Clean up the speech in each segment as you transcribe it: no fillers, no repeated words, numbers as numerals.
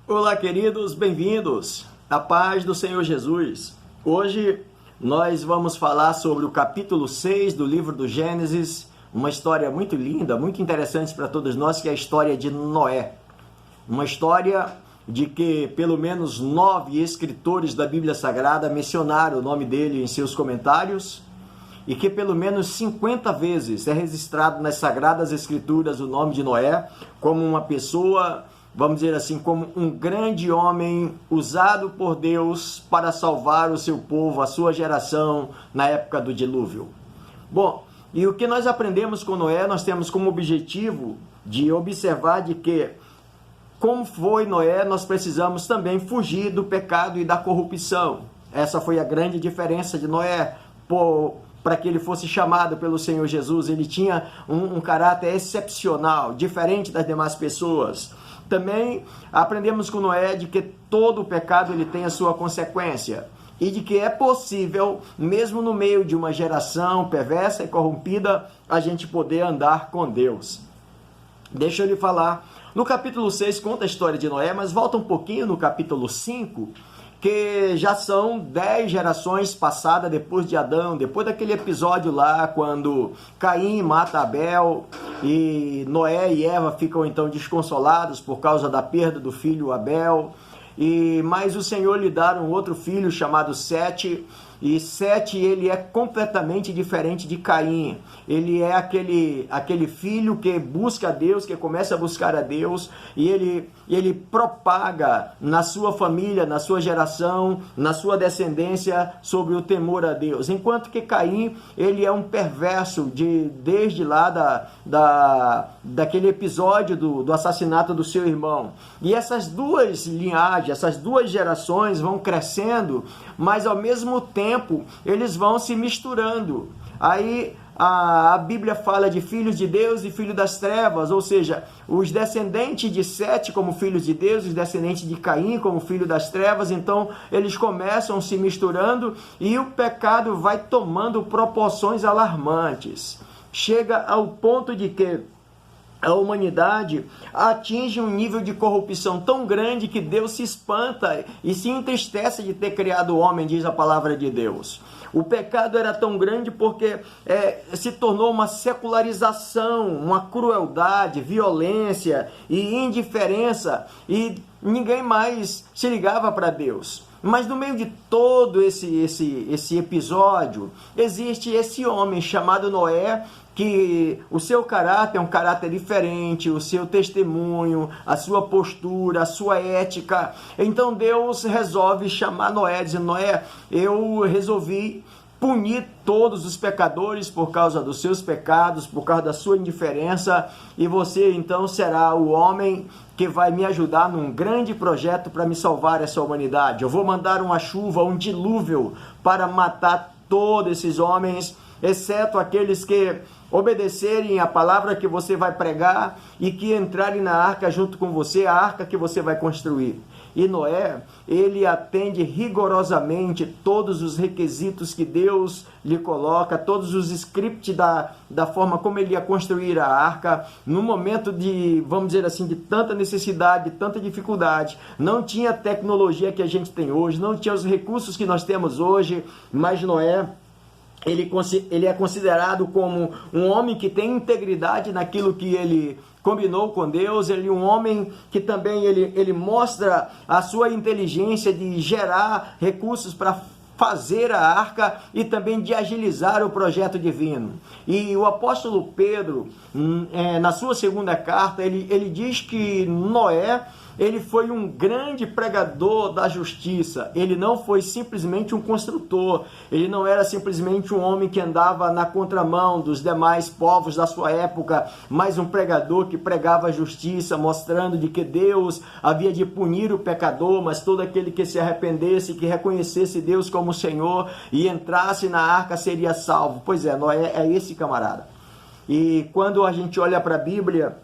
Olá, queridos, bem-vindos. A paz do Senhor Jesus. Hoje nós vamos falar sobre o capítulo 6 do livro do Gênesis, uma história muito linda, muito interessante para todos nós, que é a história de Noé. Uma história de que pelo menos 9 escritores da Bíblia Sagrada mencionaram o nome dele em seus comentários e que pelo menos 50 vezes é registrado nas Sagradas Escrituras o nome de Noé como uma pessoa, vamos dizer assim, como um grande homem usado por Deus para salvar o seu povo, a sua geração, na época do dilúvio. Bom, e o que nós aprendemos com Noé, nós temos como objetivo de observar de que, como foi Noé, nós precisamos também fugir do pecado e da corrupção. Essa foi a grande diferença de Noé, para que ele fosse chamado pelo Senhor Jesus. Ele tinha um caráter excepcional, diferente das demais pessoas. Também aprendemos com Noé de que todo o pecado ele tem a sua consequência e de que é possível, mesmo no meio de uma geração perversa e corrompida, a gente poder andar com Deus. Deixa eu lhe falar. No capítulo 6 conta a história de Noé, mas volta um pouquinho no capítulo 5, que já são 10 gerações passadas depois de Adão, depois daquele episódio lá, quando Caim mata Abel e Noé e Eva ficam então desconsolados por causa da perda do filho Abel. Mas o Senhor lhe dá um outro filho chamado Sete, e Sete ele é completamente diferente de Caim. Ele é aquele filho que busca a Deus, que começa a buscar a Deus, e ele propaga na sua família, na sua geração, na sua descendência, sobre o temor a Deus. Enquanto que Caim, ele é um perverso desde lá daquele episódio do assassinato do seu irmão. E essas duas linhagens, essas duas gerações vão crescendo, mas ao mesmo tempo eles vão se misturando. Aí a Bíblia fala de filhos de Deus e filhos das trevas, ou seja, os descendentes de Sete como filhos de Deus, os descendentes de Caim como filho das trevas. Então eles começam se misturando e o pecado vai tomando proporções alarmantes. Chega ao ponto de que a humanidade atinge um nível de corrupção tão grande que Deus se espanta e se entristece de ter criado o homem, diz a palavra de Deus. O pecado era tão grande porque se tornou uma secularização, uma crueldade, violência e indiferença, e ninguém mais se ligava para Deus. Mas no meio de todo esse episódio, existe esse homem chamado Noé, que o seu caráter é um caráter diferente, o seu testemunho, a sua postura, a sua ética. Então Deus resolve chamar Noé, dizendo: Noé, eu resolvi punir todos os pecadores por causa dos seus pecados, por causa da sua indiferença, e você então será o homem que vai me ajudar num grande projeto para me salvar essa humanidade. Eu vou mandar uma chuva, um dilúvio para matar todos esses homens, exceto aqueles que obedecerem a palavra que você vai pregar e que entrarem na arca junto com você, a arca que você vai construir. E Noé, ele atende rigorosamente todos os requisitos que Deus lhe coloca, todos os scripts da forma como ele ia construir a arca, no momento de, vamos dizer assim, de tanta necessidade, de tanta dificuldade. Não tinha a tecnologia que a gente tem hoje, não tinha os recursos que nós temos hoje, mas Noé, ele é considerado como um homem que tem integridade naquilo que ele combinou com Deus. Ele é um homem que também ele mostra a sua inteligência de gerar recursos para fazer a arca e também de agilizar o projeto divino. E o apóstolo Pedro, na sua segunda carta, ele diz que Noé, ele foi um grande pregador da justiça. Ele não foi simplesmente um construtor. Ele não era simplesmente um homem que andava na contramão dos demais povos da sua época, mas um pregador que pregava a justiça, mostrando de que Deus havia de punir o pecador, mas todo aquele que se arrependesse, que reconhecesse Deus como Senhor e entrasse na arca seria salvo. Pois é, Noé é esse camarada. E quando a gente olha para a Bíblia,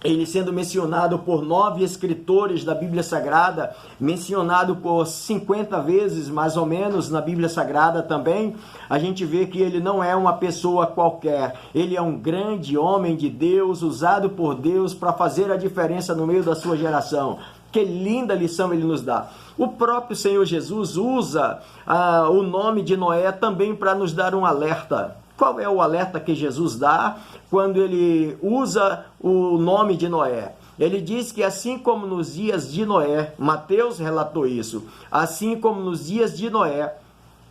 ele sendo mencionado por 9 escritores da Bíblia Sagrada, mencionado por 50 vezes mais ou menos na Bíblia Sagrada também, a gente vê que ele não é uma pessoa qualquer, ele é um grande homem de Deus, usado por Deus para fazer a diferença no meio da sua geração. Que linda lição ele nos dá. O próprio Senhor Jesus usa o nome de Noé também para nos dar um alerta. Qual é o alerta que Jesus dá quando ele usa o nome de Noé? Ele diz que assim como nos dias de Noé, Mateus relatou isso, assim como nos dias de Noé,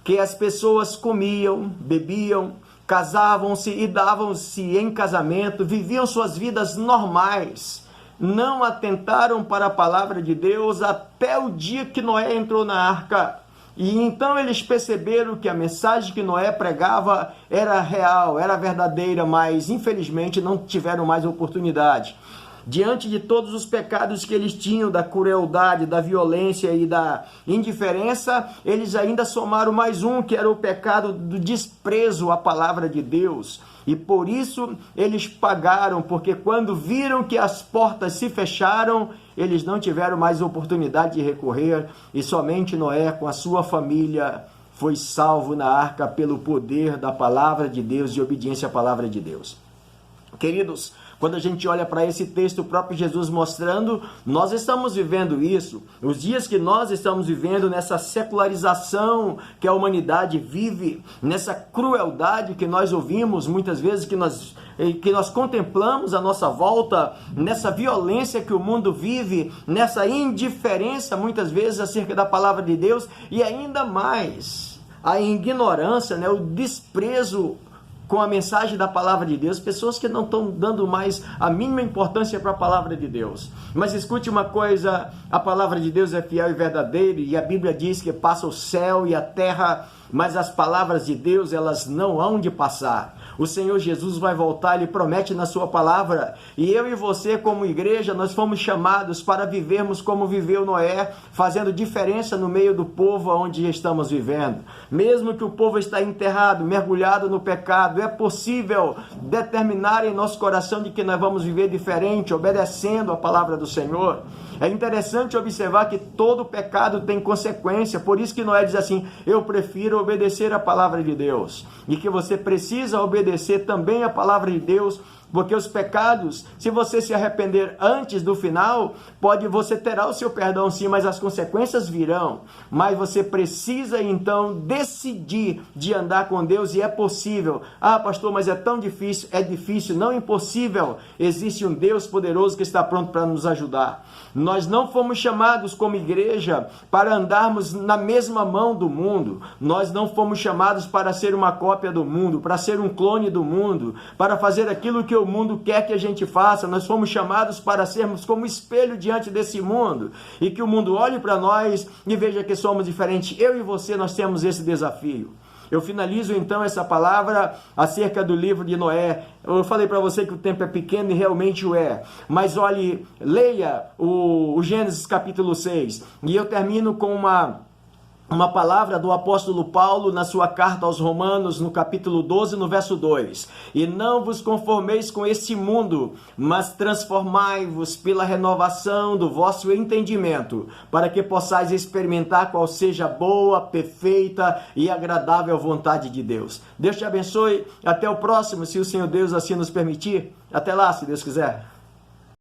que as pessoas comiam, bebiam, casavam-se e davam-se em casamento, viviam suas vidas normais, não atentaram para a palavra de Deus até o dia que Noé entrou na arca. E então eles perceberam que a mensagem que Noé pregava era real, era verdadeira, mas infelizmente não tiveram mais oportunidade. Diante de todos os pecados que eles tinham, da crueldade, da violência e da indiferença, eles ainda somaram mais um, que era o pecado do desprezo à palavra de Deus. E por isso eles pagaram, porque quando viram que as portas se fecharam, eles não tiveram mais oportunidade de recorrer, e somente Noé com a sua família foi salvo na arca pelo poder da palavra de Deus e obediência à palavra de Deus. Queridos, quando a gente olha para esse texto, o próprio Jesus mostrando, nós estamos vivendo isso, os dias que nós estamos vivendo nessa secularização que a humanidade vive, nessa crueldade que nós ouvimos muitas vezes, que nós contemplamos à nossa volta, nessa violência que o mundo vive, nessa indiferença muitas vezes acerca da palavra de Deus, e ainda mais a ignorância, o desprezo com a mensagem da palavra de Deus, pessoas que não estão dando mais a mínima importância para a palavra de Deus. Mas escute uma coisa, a palavra de Deus é fiel e verdadeira, e a Bíblia diz que passa o céu e a terra, mas as palavras de Deus, elas não hão de passar. O Senhor Jesus vai voltar, Ele promete na sua palavra, e eu e você como igreja, nós fomos chamados para vivermos como viveu Noé, fazendo diferença no meio do povo onde estamos vivendo. Mesmo que o povo está enterrado, mergulhado no pecado, é possível determinar em nosso coração de que nós vamos viver diferente, obedecendo a palavra do Senhor. É interessante observar que todo pecado tem consequência, por isso que Noé diz assim, eu prefiro obedecer a palavra de Deus, e que você precisa obedecer também a palavra de Deus, porque os pecados, se você se arrepender antes do final, você terá o seu perdão sim, mas as consequências virão. Mas você precisa então decidir de andar com Deus, e é possível. Ah, pastor, mas é tão difícil. É difícil, não impossível. Existe um Deus poderoso que está pronto para nos ajudar. Nós não fomos chamados como igreja para andarmos na mesma mão do mundo. Nós não fomos chamados para ser uma cópia do mundo, para ser um clone do mundo, para fazer aquilo que o mundo quer que a gente faça. Nós fomos chamados para sermos como espelho diante desse mundo, e que o mundo olhe para nós e veja que somos diferentes. Eu e você, nós temos esse desafio. Eu finalizo então essa palavra acerca do livro de Noé. Eu falei para você que o tempo é pequeno e realmente o é. Mas olhe, leia o Gênesis capítulo 6. E eu termino com uma palavra do apóstolo Paulo na sua carta aos Romanos, no capítulo 12, no verso 2. E não vos conformeis com este mundo, mas transformai-vos pela renovação do vosso entendimento, para que possais experimentar qual seja a boa, perfeita e agradável vontade de Deus. Deus te abençoe. Até o próximo, se o Senhor Deus assim nos permitir. Até lá, se Deus quiser.